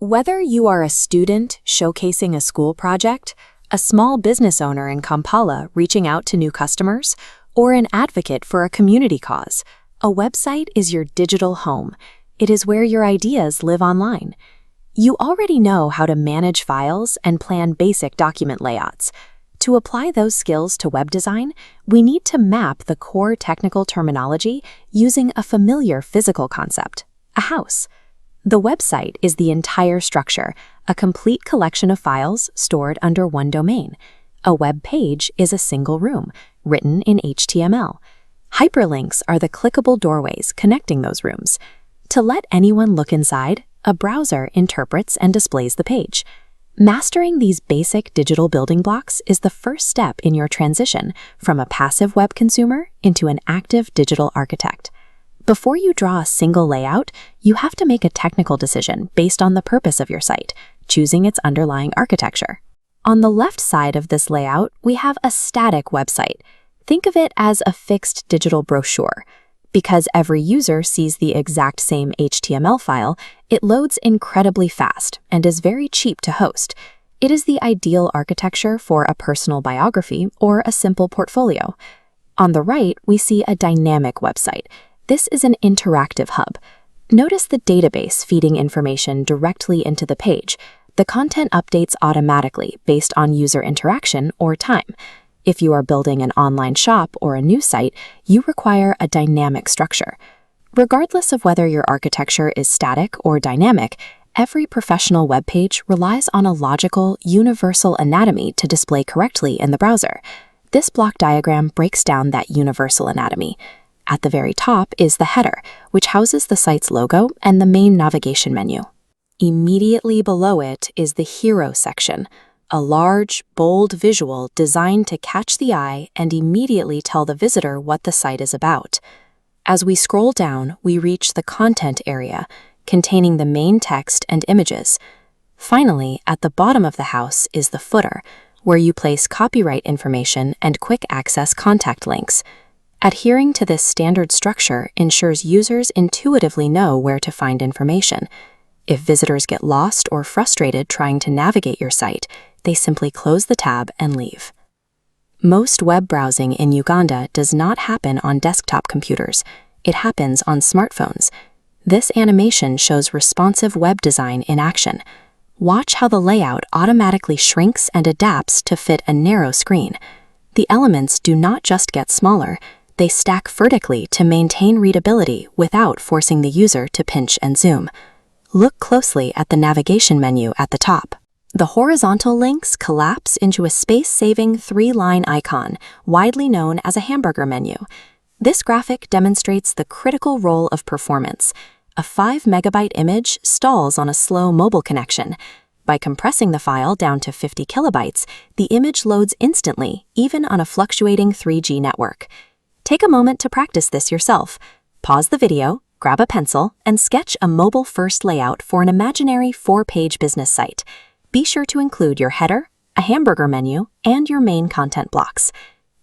Whether you are a student showcasing a school project, a small business owner in Kampala reaching out to new customers, or an advocate for a community cause, a website is your digital home. It is where your ideas live online. You already know how to manage files and plan basic document layouts. To apply those skills to web design, we need to map the core technical terminology using a familiar physical concept, a house. The website is the entire structure, a complete collection of files stored under one domain. A web page is a single room, written in HTML. Hyperlinks are the clickable doorways connecting those rooms. To let anyone look inside, a browser interprets and displays the page. Mastering these basic digital building blocks is the first step in your transition from a passive web consumer into an active digital architect. Before you draw a single layout, you have to make a technical decision based on the purpose of your site, choosing its underlying architecture. On the left side of this layout, we have a static website. Think of it as a fixed digital brochure. Because every user sees the exact same HTML file, it loads incredibly fast and is very cheap to host. It is the ideal architecture for a personal biography or a simple portfolio. On the right, we see a dynamic website. This is an interactive hub. Notice the database feeding information directly into the page. The content updates automatically based on user interaction or time. If you are building an online shop or a news site, you require a dynamic structure. Regardless of whether your architecture is static or dynamic, every professional web page relies on a logical, universal anatomy to display correctly in the browser. This block diagram breaks down that universal anatomy. At the very top is the header, which houses the site's logo and the main navigation menu. Immediately below it is the hero section, a large, bold visual designed to catch the eye and immediately tell the visitor what the site is about. As we scroll down, we reach the content area, containing the main text and images. Finally, at the bottom of the house is the footer, where you place copyright information and quick access contact links. Adhering to this standard structure ensures users intuitively know where to find information. If visitors get lost or frustrated trying to navigate your site, they simply close the tab and leave. Most web browsing in Uganda does not happen on desktop computers. It happens on smartphones. This animation shows responsive web design in action. Watch how the layout automatically shrinks and adapts to fit a narrow screen. The elements do not just get smaller, they stack vertically to maintain readability without forcing the user to pinch and zoom. Look closely at the navigation menu at the top. The horizontal links collapse into a space-saving 3-line icon, widely known as a hamburger menu. This graphic demonstrates the critical role of performance. A 5-megabyte image stalls on a slow mobile connection. By compressing the file down to 50 kilobytes, the image loads instantly, even on a fluctuating 3G network. Take a moment to practice this yourself. Pause the video, grab a pencil, and sketch a mobile-first layout for an imaginary 4-page business site. Be sure to include your header, a hamburger menu, and your main content blocks.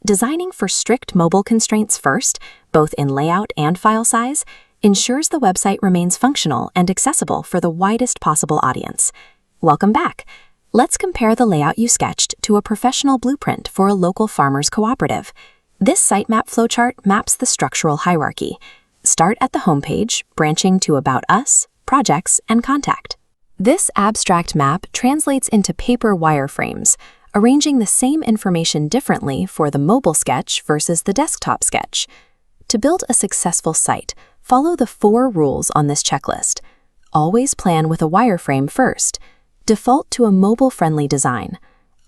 Designing for strict mobile constraints first, both in layout and file size, ensures the website remains functional and accessible for the widest possible audience. Welcome back. Let's compare the layout you sketched to a professional blueprint for a local farmers cooperative. This sitemap flowchart maps the structural hierarchy. Start at the homepage, branching to About Us, Projects, and Contact. This abstract map translates into paper wireframes, arranging the same information differently for the mobile sketch versus the desktop sketch. To build a successful site, follow the 4 rules on this checklist. Always plan with a wireframe first. Default to a mobile-friendly design.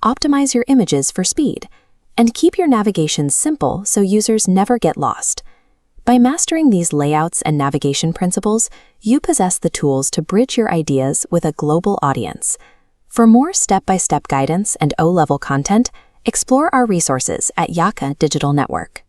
Optimize your images for speed. And keep your navigation simple so users never get lost. By mastering these layouts and navigation principles, you possess the tools to bridge your ideas with a global audience. For more step-by-step guidance and O-level content, explore our resources at Yaka Digital Network.